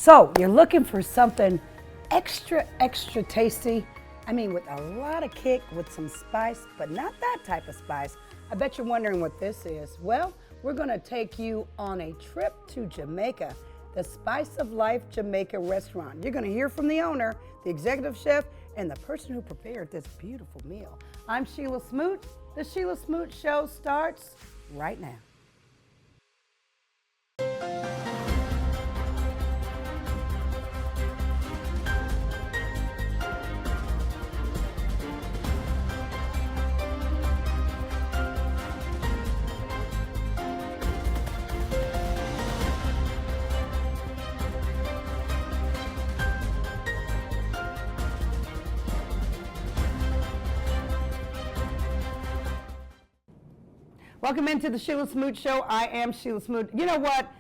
So you're looking for something extra, extra tasty. I mean, with a lot of kick, with some spice, but not that type of spice. I bet you're wondering what this is. Well, we're gonna take you on a trip to Jamaica, the Spice of Life Jamaica restaurant. You're gonna hear from the owner, the executive chef, and the person who prepared this beautiful meal. I'm Shelia Smoot. The Shelia Smoot Show starts right now. Welcome into the Shelia Smoot Show. I am Shelia Smoot. You know what?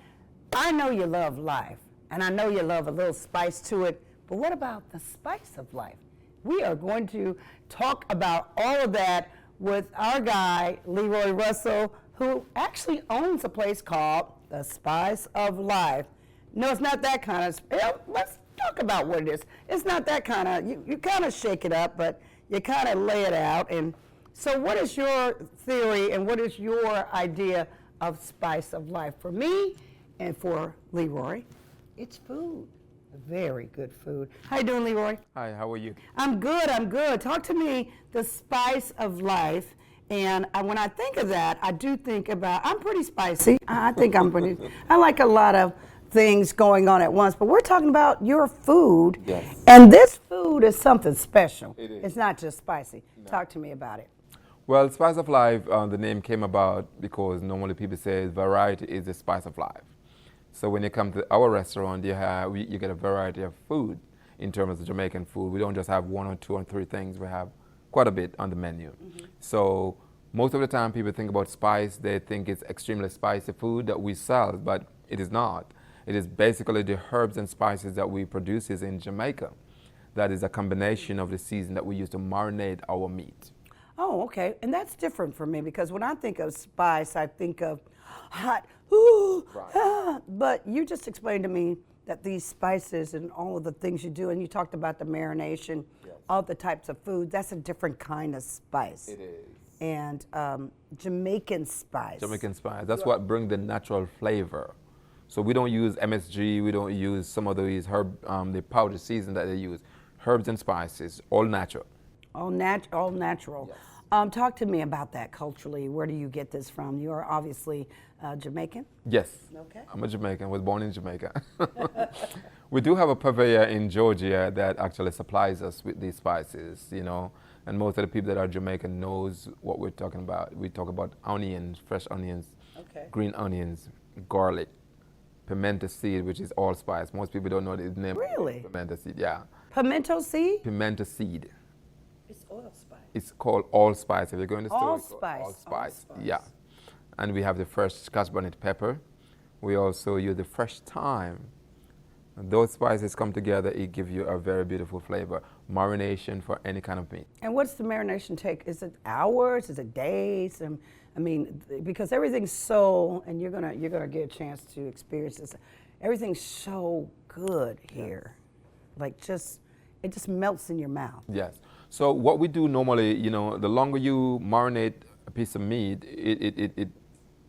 I know you love life, and I know you love a little spice to it, but what about the spice of life? We are going to talk about all of that with our guy, Leroy Russell, who actually owns a place called the Spice of Life. No, it's not that kind of, let's talk about what it is. It's not that kind of, you kind of shake it up, but you kind of lay it out. And so what is your theory and what is your idea of Spice of Life? For me and for Leroy, it's food. Very good food. How you doing, Leroy? Hi, how are you? I'm good, I'm good. Talk to me, the Spice of Life. And when I think of that, I do think about, I'm pretty spicy. I think I'm pretty, I like a lot of things going on at once, but we're talking about your food. Yes. And this food is something special. It is. It's not just spicy. No. Talk to me about it. Well, Spice of Life, the name came about because normally people say variety is the spice of life. So when you come to our restaurant, you get a variety of food in terms of Jamaican food. We don't just have one or two or three things. We have quite a bit on the menu. Mm-hmm. So most of the time people think about spice, they think it's extremely spicy food that we sell, but it is not. It is basically the herbs and spices that we produce in Jamaica. That is a combination of the season that we use to marinate our meat. Oh, okay. And that's different for me because when I think of spice, I think of hot, ooh, Right. But you just explained to me that these spices and all of the things you do, and you talked about the marination, Yes. all the types of food, that's a different kind of spice. It is. And Jamaican spice. Jamaican spice. That's what brings the natural flavor. So we don't use MSG, we don't use some of these the powder season that they use. Herbs and spices, all natural. All natural. Yes. Talk to me about that culturally. Where do you get this from? You are obviously Jamaican? Yes. Okay. I'm a Jamaican, was born in Jamaica. We do have a purveyor in Georgia that actually supplies us with these spices, you know, and most of the people that are Jamaican knows what we're talking about. We talk about onions, fresh onions, Okay. green onions, garlic, pimento seed, which is allspice. Most people don't know the name. Really? Pimento seed, yeah. Pimento seed? Pimento seed. It's oil spice. It's called allspice. If you're going to the store, it's called Allspice. allspice. Allspice. Yeah. And we have the fresh scotch bonnet pepper. We also use the fresh thyme. And those spices come together, it gives you a very beautiful flavor. Marination for any kind of meat. And what's the marination take? Is it hours? Is it days? I mean, because everything's so, and you're gonna get a chance to experience this. Everything's so good here, like it just melts in your mouth. Yes. So what we do normally, you know, the longer you marinate a piece of meat,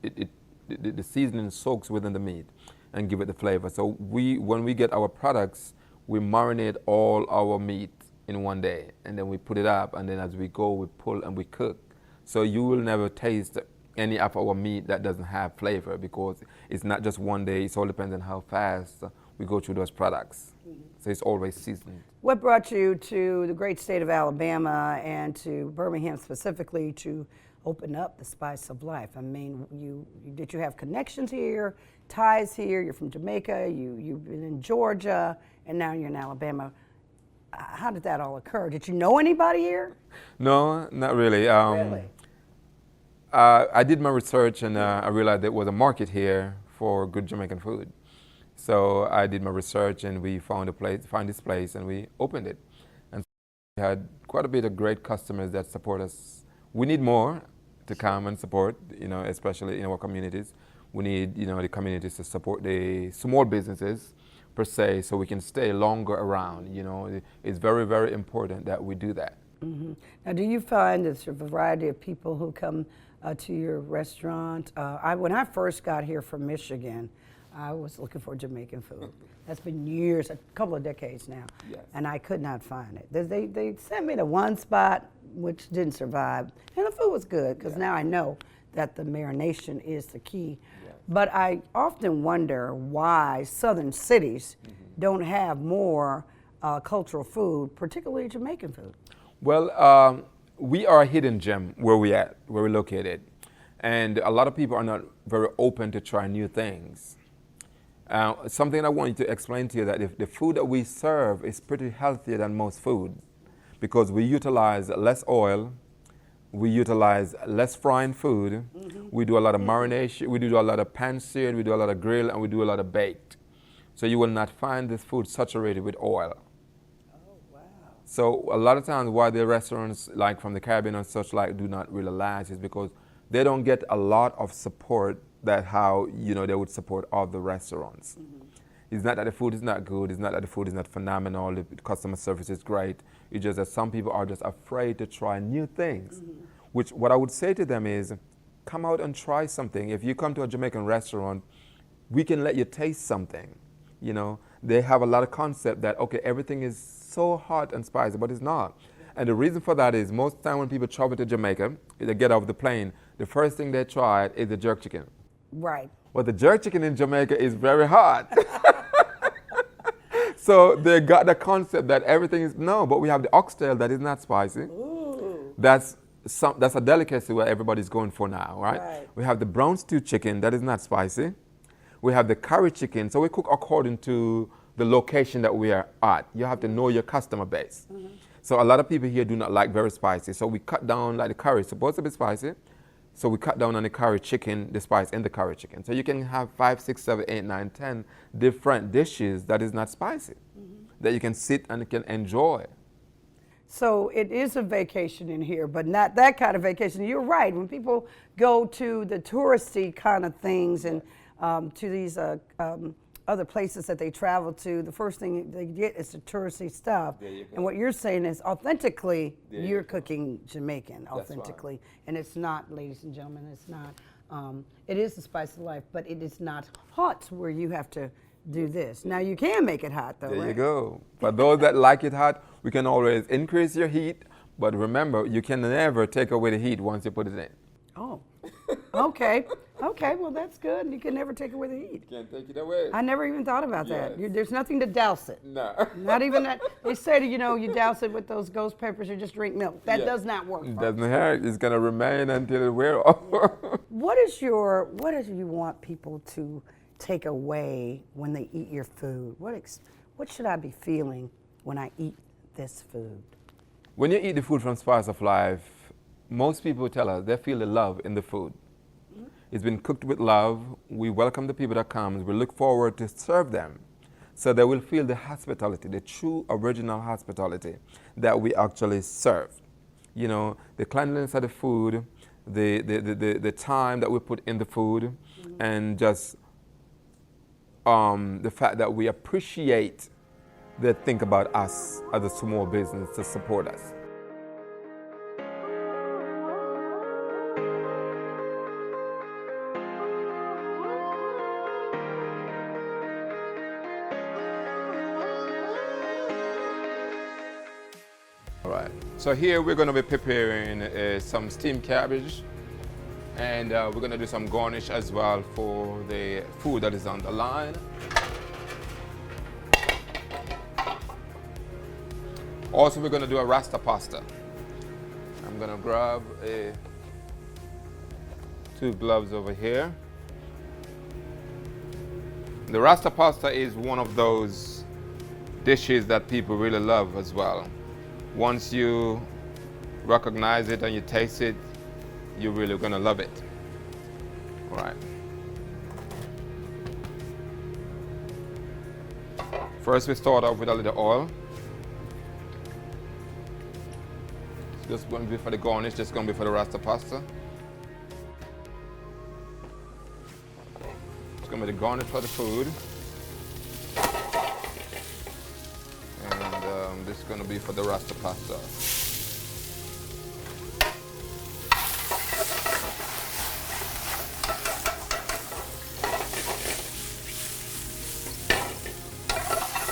the seasoning soaks within the meat and give it the flavor. So when we get our products, we marinate all our meat in one day, and then we put it up, and then as we go, we pull and we cook. So you will never taste any of our meat that doesn't have flavor because it's not just one day. It all depends on how fast we go through those products. Mm-hmm. So it's always seasoned. What brought you to the great state of Alabama and to Birmingham specifically to open up the Spice of Life? I mean, did you have connections here, ties here? You're from Jamaica, you've been in Georgia, and now you're in Alabama. How did that all occur? Did you know anybody here? No, not really. Really? I did my research and I realized there was a market here for good Jamaican food. So I did my research and we found this place and we opened it. And we had quite a bit of great customers that support us. We need more to come and support, you know, especially in our communities. We need, you know, the communities to support the small businesses, per se, so we can stay longer around. You know, it's very, very important that we do that. Mm-hmm. Now, do you find there's a variety of people who come to your restaurant? When I first got here from Michigan, I was looking for Jamaican food. That's been years, a couple of decades now, Yes. and I could not find it. They sent me to one spot which didn't survive, and the food was good because now I know that the marination is the key. Yes. But I often wonder why southern cities don't have more cultural food, particularly Jamaican food. Well, we are a hidden gem where we're located. And a lot of people are not very open to try new things. Something I want you to explain to you that if the food that we serve is pretty healthier than most food because we utilize less oil, we utilize less frying food, we do a lot of marination, we do a lot of pan-seared, we do a lot of grill, and we do a lot of baked. So you will not find this food saturated with oil. So a lot of times why the restaurants like from the Caribbean and such like do not really last is because they don't get a lot of support that how, you know, they would support other restaurants. It's not that the food is not good, it's not that the food is not phenomenal, the customer service is great. It's just that some people are just afraid to try new things. Which what I would say to them is, come out and try something. If you come to a Jamaican restaurant, we can let you taste something. You know, they have a lot of concept that, okay, everything is so hot and spicy, but it's not. And the reason for that is most of the time when people travel to Jamaica, they get off the plane, the first thing they try is the jerk chicken. Right. Well, the jerk chicken in Jamaica is very hot. So they got the concept that everything is, no, but we have the oxtail that is not spicy. Ooh. That's a delicacy where everybody's going for now, right? We have the brown stew chicken that is not spicy. We have the curry chicken, so we cook according to the location that we are at. You have to know your customer base. So a lot of people here do not like very spicy, so we cut down, like the curry is supposed to be spicy, so we cut down on the curry chicken, the spice in the curry chicken. So you can have 5, 6, 7, 8, 9, 10 different dishes that is not spicy, that you can sit and can enjoy. So it is a vacation in here, but not that kind of vacation. You're right. When people go to the touristy kind of things and to these other places that they travel to, the first thing they get is the touristy stuff. And what you're saying is authentically, you're cooking Jamaican authentically. Right. And it's not, ladies and gentlemen, it's not, it is the spice of life, but it is not hot where you have to do this. Now you can make it hot though, There right? you go. For those that like it hot, we can always increase your heat, but remember, you can never take away the heat once you put it in. Oh, okay. Okay, well, that's good. You can never take away the heat. Can't take it away. I never even thought about that. Yes. There's nothing to douse it. No. Not even that. They say, you know, you douse it with those ghost peppers, you just drink milk. That Yeah. does not work. It folks. doesn't hurt. It's going to remain until it wears off. What do you want people to take away when they eat your food? What should I be feeling when I eat this food? When you eat the food from Spice of Life, most people tell us they feel the love in the food. It's been cooked with love. We welcome the people that come. We look forward to serve them. So they will feel the hospitality, the true original hospitality that we actually serve. You know, the cleanliness of the food, the time that we put in the food, and just the fact that we appreciate they think about us as a small business to support us. All right, so here we're going to be preparing some steamed cabbage, and we're going to do some garnish as well for the food that is on the line. Also, we're going to do a rasta pasta. I'm going to grab 2 gloves over here. The rasta pasta is one of those dishes that people really love as well. Once you recognize it and you taste it, you're really going to love it. All right. First, we start off with a little oil. Just going to be for the garnish, just going to be for the rasta pasta. It's going to be the garnish for the food. It's going to be for the Rasta pasta.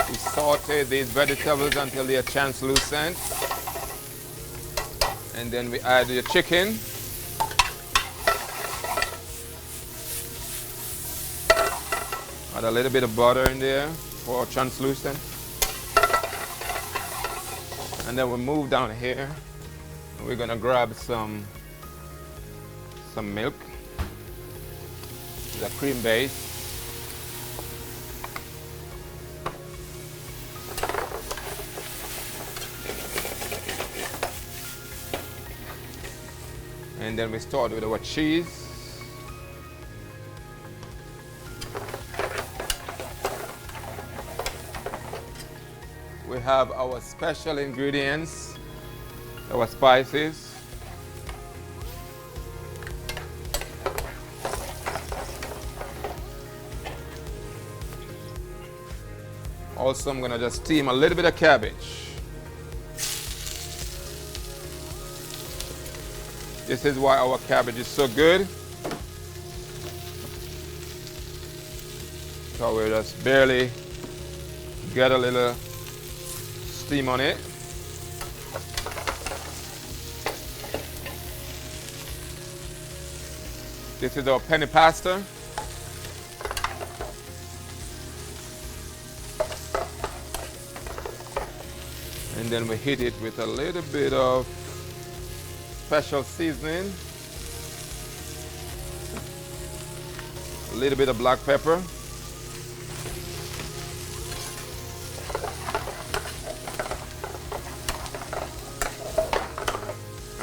We saute these vegetables until they are translucent. And then we add the chicken. Add a little bit of butter in there for translucent. And then we move down here. And we're gonna grab some milk. The cream base. And then we start with our cheese. We have our special ingredients, our spices. Also, I'm gonna just steam a little bit of cabbage. This is why our cabbage is so good. So we just barely get a little steam on it. This is our penny pasta. And then we hit it with a little bit of special seasoning, a little bit of black pepper,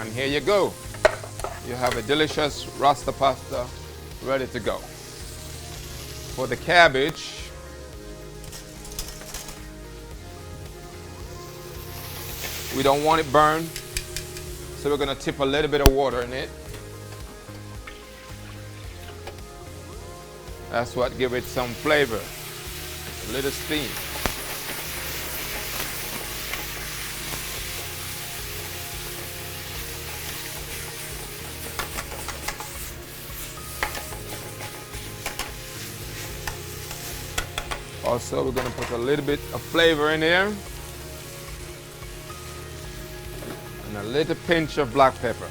and here you go. You have a delicious Rasta pasta ready to go. For the cabbage, we don't want it burned. So we're going to tip a little bit of water in it. That's what gives it some flavor. A little steam. Also, we're going to put a little bit of flavor in here. And a little pinch of black pepper.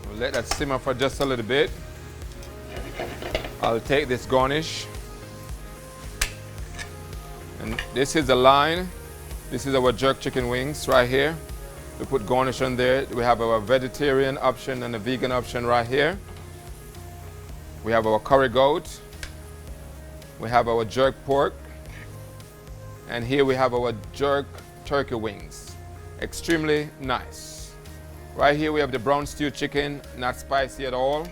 We'll let that simmer for just a little bit. I'll take this garnish. And this is the line. This is our jerk chicken wings right here. We put garnish on there. We have our vegetarian option and a vegan option right here. We have our curry goat. We have our jerk pork. And here we have our jerk turkey wings. Extremely nice. Right here we have the brown stew chicken, not spicy at all.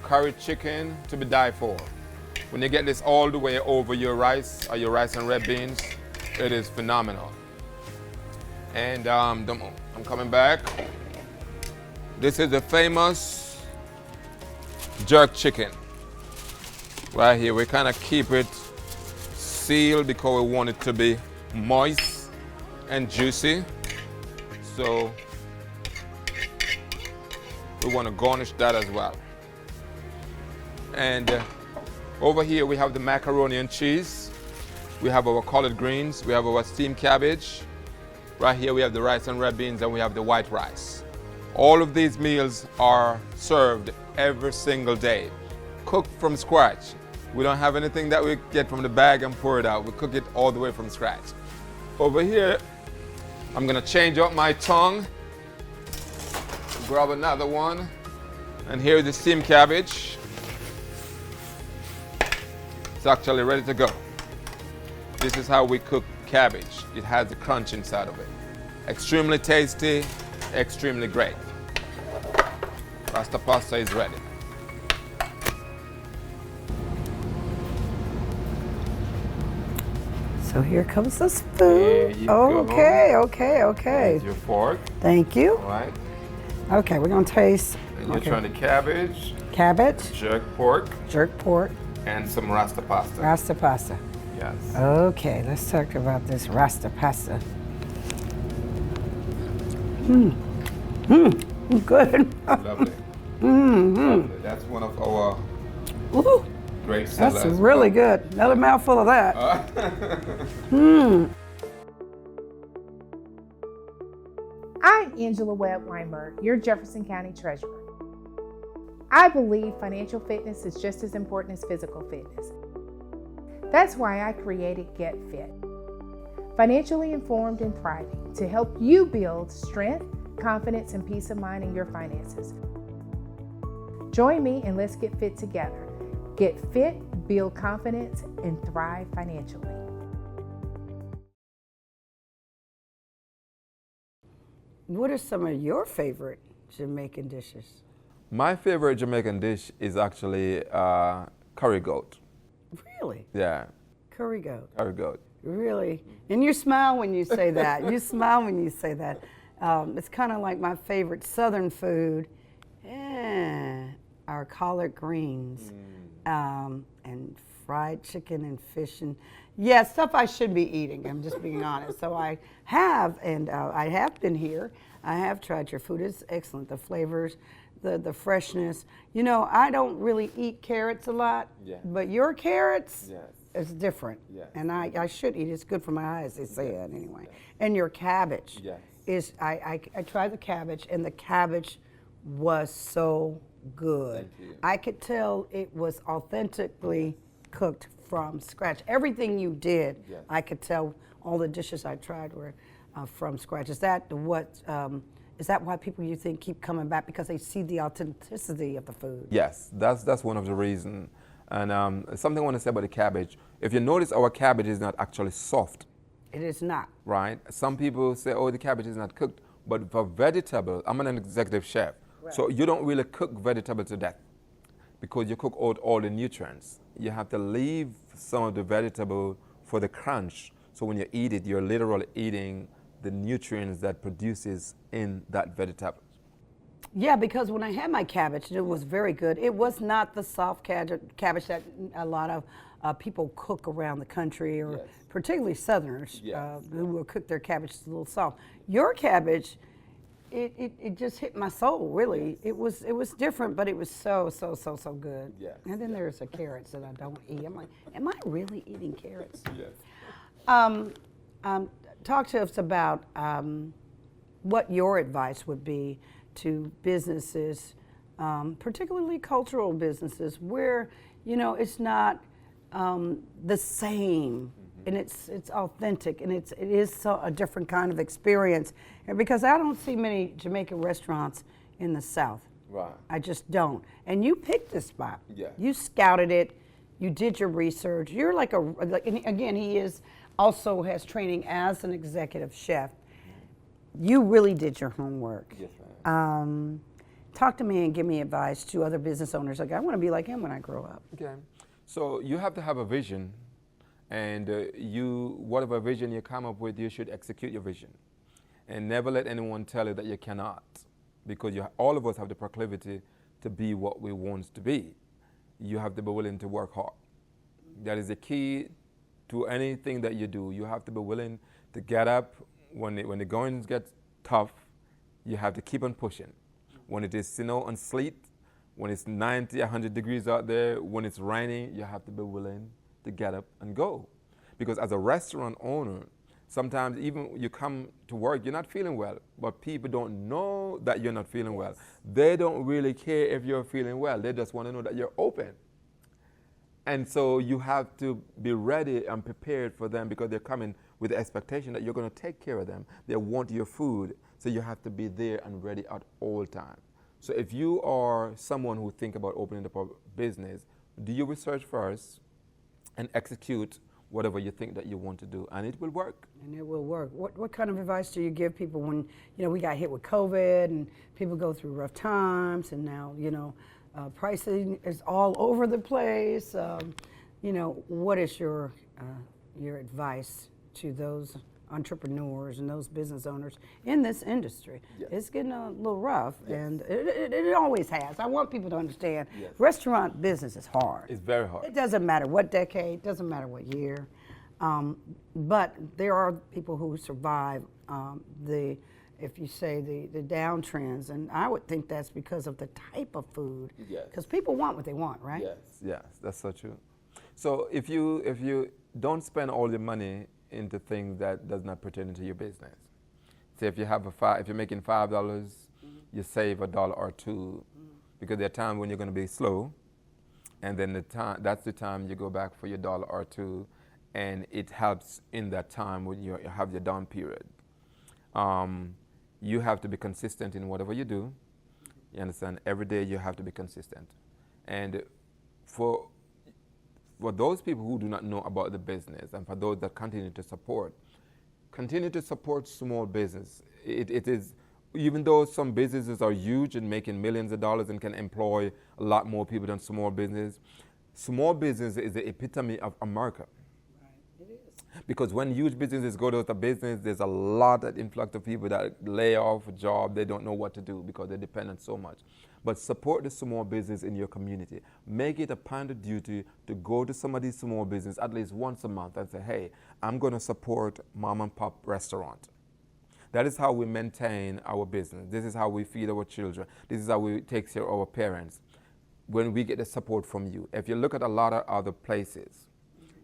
Curry chicken to be died for. When you get this all the way over your rice or your rice and red beans, it is phenomenal. And I'm coming back. This is the famous jerk chicken. Right here, we kind of keep it sealed because we want it to be moist and juicy. So we want to garnish that as well. And over here we have the macaroni and cheese. We have our collard greens. We have our steamed cabbage. Right here we have the rice and red beans, and we have the white rice. All of these meals are served every single day, cooked from scratch. We don't have anything that we get from the bag and pour it out. We cook it all the way from scratch. Over here, I'm gonna change up my tongue. Grab another one. And here's the steamed cabbage. It's actually ready to go. This is how we cook cabbage. It has the crunch inside of it. Extremely tasty, extremely great. Rasta pasta is ready. So here comes this There food. you go. Okay. There's your fork. Thank you. All right. Okay, we're gonna taste. And you're trying the cabbage, Cabbage, jerk pork, jerk pork, and some rasta pasta. rasta pasta. Yes. Okay, let's talk about this rasta pasta. Good. Lovely. Lovely. That's one of our Ooh, great sellers. that's really good. Another mouthful of that. I'm Angela Webb Weinberg, your Jefferson County Treasurer. I believe financial fitness is just as important as physical fitness. That's why I created Get Fit, financially informed and thriving, to help you build strength, confidence, and peace of mind in your finances. Join me and let's get fit together. Get fit, build confidence, and thrive financially. What are some of your favorite Jamaican dishes? My favorite Jamaican dish is actually curry goat. Really? Yeah, Curry goat. curry goat. Really? And you smile when you say that. You smile when you say that. It's kind of like my favorite Southern food. Our collard greens and fried chicken and fish and stuff I should be eating. I'm just being honest. So I have, and I have been here. I have tried your food. It's excellent. The flavors, the freshness. You know, I don't really eat carrots a lot, but your carrots is different. And I should eat it. It's good for my eyes, they say it anyway. And your cabbage is, I tried the cabbage, and the cabbage was so good. I could tell it was authentically cooked from scratch. Everything you did, I could tell all the dishes I tried were from scratch. Is that why people, you think, keep coming back, because they see the authenticity of the food? Yes, that's one of the reasons. And something I want to say about the cabbage. If you notice, our cabbage is not actually soft. It is not. Right? Some people say, oh, the cabbage is not cooked. But for vegetable, I'm an executive chef. So you don't really cook vegetable to death, because you cook out all the nutrients. You have to leave some of the vegetable for the crunch. So when you eat it, you're literally eating the nutrients that produces in that vegetable. Yeah, because when I had my cabbage, it was very good. It was not the soft cabbage that a lot of people cook around the country, or particularly Southerners who will cook their cabbage a little soft. Your cabbage, it just hit my soul, really. It was different, but it was so good. And then there's the carrots that I don't eat. I'm like, am I really eating carrots? Talk to us about what your advice would be to businesses, particularly cultural businesses, where, you know, it's not the same, and it's authentic, and it is so a different kind of experience. And because I don't see many Jamaican restaurants in the South. Right. I just don't. And you picked this spot. Yeah. You scouted it. You did your research. You're like and again, he also has training as an executive chef. You really did your homework. Yes, ma'am. Talk to me and give me advice to other business owners. Like, I want to be like him when I grow up. Okay. So you have to have a vision, and whatever vision you come up with, you should execute your vision. And never let anyone tell you that you cannot, because all of us have the proclivity to be what we want to be. You have to be willing to work hard. That is the key to anything that you do. You have to be willing to get up when the going gets tough. You have to keep on pushing. When it is snow and sleet, when it's 90, 100 degrees out there, when it's raining, you have to be willing to get up and go. Because as a restaurant owner, sometimes even you come to work, you're not feeling well, but people don't know that you're not feeling well. They don't really care if you're feeling well. They just want to know that you're open. And so you have to be ready and prepared for them, because they're coming with the expectation that you're going to take care of them. They want your food, so you have to be there and ready at all times. So if you are someone who think about opening up a business, do your research first and execute whatever you think that you want to do, and it will work. And it will work. What kind of advice do you give people when, you know, we got hit with COVID and people go through rough times, and now, you know, pricing is all over the place. You know, what is your advice to those entrepreneurs and those business owners in this industry. Yes. It's getting a little rough, Yes. and it always has. I want people to understand Yes. restaurant business is hard. It's very hard. It doesn't matter what decade, doesn't matter what year, but there are people who survive if you say the downtrends, and I would think that's because of the type of food. Yes. Because people want what they want, right? Yes, that's so true. So if you don't spend all your money into things that does not pertain to your business. Say if you have if you're making $5, you save $1 or $2, because there are times when you're going to be slow, and then that's the time you go back for your $1 or $2, and it helps in that time when you have your down period. You have to be consistent in whatever you do. You understand? Every day you have to be consistent, and for those people who do not know about the business, and for those that continue to support small business. It is, even though some businesses are huge and making millions of dollars and can employ a lot more people than small business is the epitome of America. Right, it is. Because when huge businesses go to the business, there's a lot of influx of people that lay off a job. They don't know what to do because they depend on so much. But support the small business in your community. Make it a point of duty to go to some of these small businesses at least once a month and say, hey, I'm going to support mom and pop restaurant. That is how we maintain our business. This is how we feed our children. This is how we take care of our parents. When we get the support from you. If you look at a lot of other places,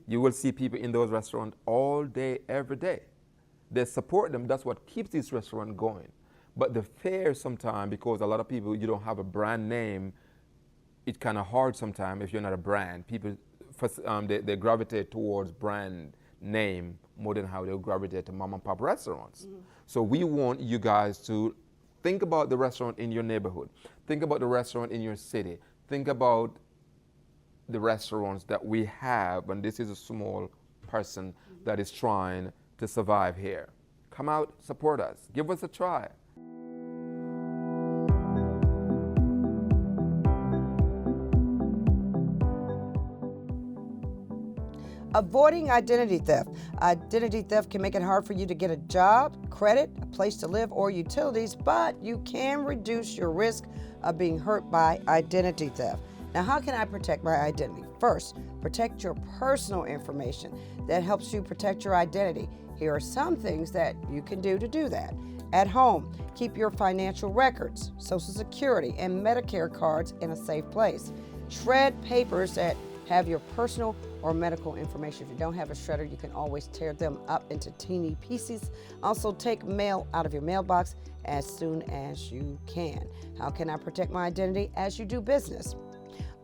you will see people in those restaurants all day, every day. They support them. That's what keeps this restaurant going. But the fare sometimes, because a lot of people, you don't have a brand name, it's kind of hard sometimes if you're not a brand. People, they gravitate towards brand name more than how they gravitate to mom and pop restaurants. Mm-hmm. So we want you guys to think about the restaurant in your neighborhood. Think about the restaurant in your city. Think about the restaurants that we have, and this is a small person that is trying to survive here. Come out, support us, give us a try. Avoiding identity theft. Identity theft can make it hard for you to get a job, credit, a place to live, or utilities, but you can reduce your risk of being hurt by identity theft. Now, how can I protect my identity? First, protect your personal information. That helps you protect your identity. Here are some things that you can do to do that. At home, keep your financial records, Social Security, and Medicare cards in a safe place. Shred papers that have your personal or medical information. If you don't have a shredder, you can always tear them up into teeny pieces. Also, take mail out of your mailbox as soon as you can. How can I protect my identity as you do business?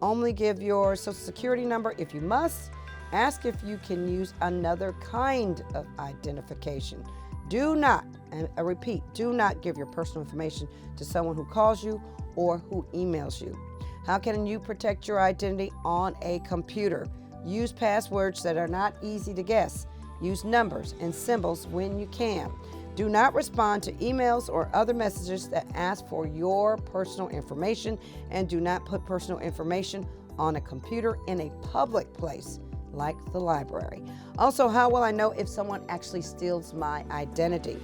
Only give your Social Security number if you must. Ask if you can use another kind of identification. Do not, and I repeat, do not give your personal information to someone who calls you or who emails you. How can you protect your identity on a computer? Use passwords that are not easy to guess. Use numbers and symbols when you can. Do not respond to emails or other messages that ask for your personal information, and do not put personal information on a computer in a public place like the library. Also, how will I know if someone actually steals my identity?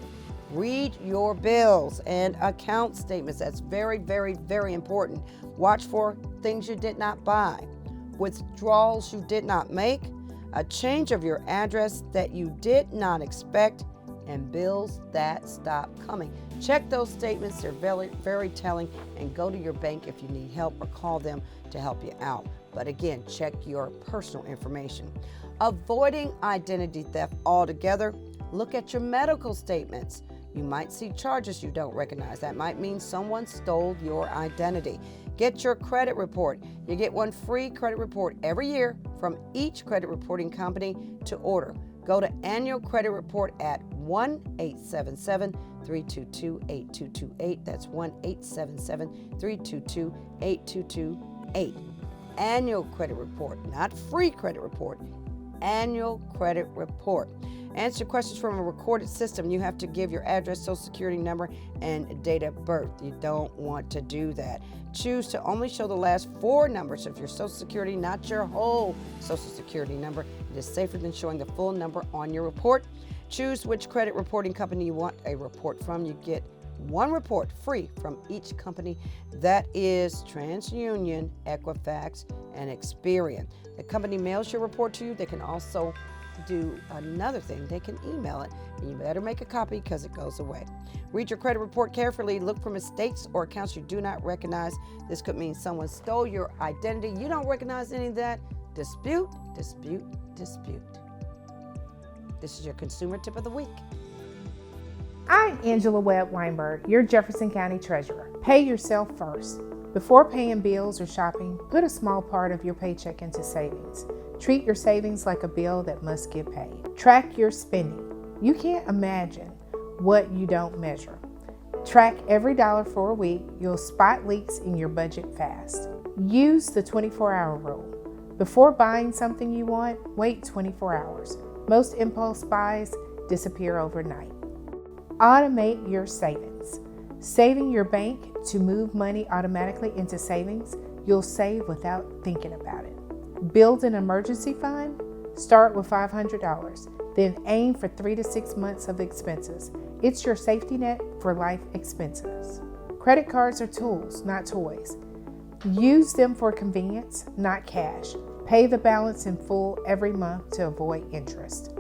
Read your bills and account statements. That's very, very, very important. Watch for things you did not buy, withdrawals you did not make, a change of your address that you did not expect, and bills that stop coming. Check those statements. They're very, very telling, and go to your bank if you need help or call them to help you out. But again, check your personal information. Avoiding identity theft altogether, look at your medical statements. You might see charges you don't recognize. That might mean someone stole your identity. Get your credit report. You get one free credit report every year from each credit reporting company to order. Go to Annual Credit Report at 1-877-322-8228. That's 1-877-322-8228. Annual Credit Report, not free credit report. Annual Credit Report. Answer questions from a recorded system. You have to give your address, Social Security number, and date of birth. You don't want to do that. Choose to only show the last 4 numbers of your Social Security, not your whole Social Security number. It is safer than showing the full number on your report. Choose which credit reporting company you want a report from. You get one report free from each company. That is TransUnion, Equifax, and Experian. The company mails your report to you. They can also do another thing. They can email it, and you better make a copy because it goes away. Read your credit report carefully. Look for mistakes or accounts you do not recognize. This could mean someone stole your identity. You don't recognize any of that. Dispute, dispute, dispute. This is your consumer tip of the week. I'm Angela Webb Weinberg, your Jefferson County Treasurer. Pay yourself first. Before paying bills or shopping, put a small part of your paycheck into savings. Treat your savings like a bill that must get paid. Track your spending. You can't imagine what you don't measure. Track every dollar for a week. You'll spot leaks in your budget fast. Use the 24-hour rule. Before buying something you want, wait 24 hours. Most impulse buys disappear overnight. Automate your savings. Saving your bank to move money automatically into savings, you'll save without thinking about it. Build an emergency fund. Start with $500, then aim for 3 to 6 months of expenses. It's your safety net for life expenses. Credit cards are tools, not toys. Use them for convenience, not cash. Pay the balance in full every month to avoid interest.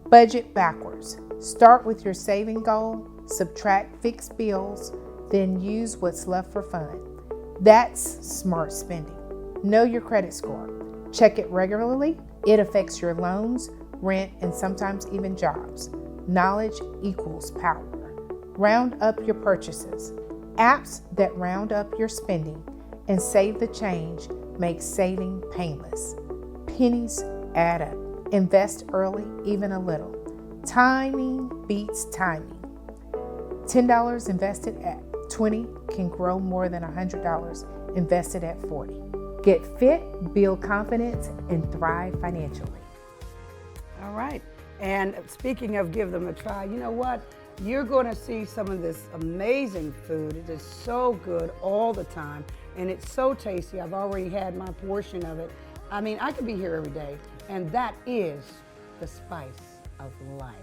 Budget backwards. Start with your saving goal, subtract fixed bills, then use what's left for fun. That's smart spending. Know your credit score. Check it regularly. It affects your loans, rent, and sometimes even jobs. Knowledge equals power. Round up your purchases. Apps that round up your spending and save the change make saving painless. Pennies add up. Invest early, even a little. Timing beats timing. $10 invested at 20 can grow more than $100 invested at 40. Get fit, build confidence, and thrive financially. All right. And speaking of give them a try, you know what? You're going to see some of this amazing food. It is so good all the time, and it's so tasty. I've already had my portion of it. I mean, I could be here every day, and that is the spice of life.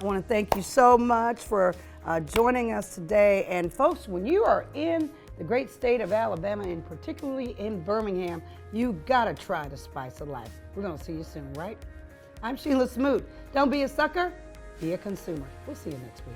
I want to thank you so much for joining us today. And folks, when you are in the great state of Alabama, and particularly in Birmingham, you gotta try the spice of life. We're gonna see you soon, right? I'm Shelia Smoot. Don't be a sucker, be a consumer. We'll see you next week.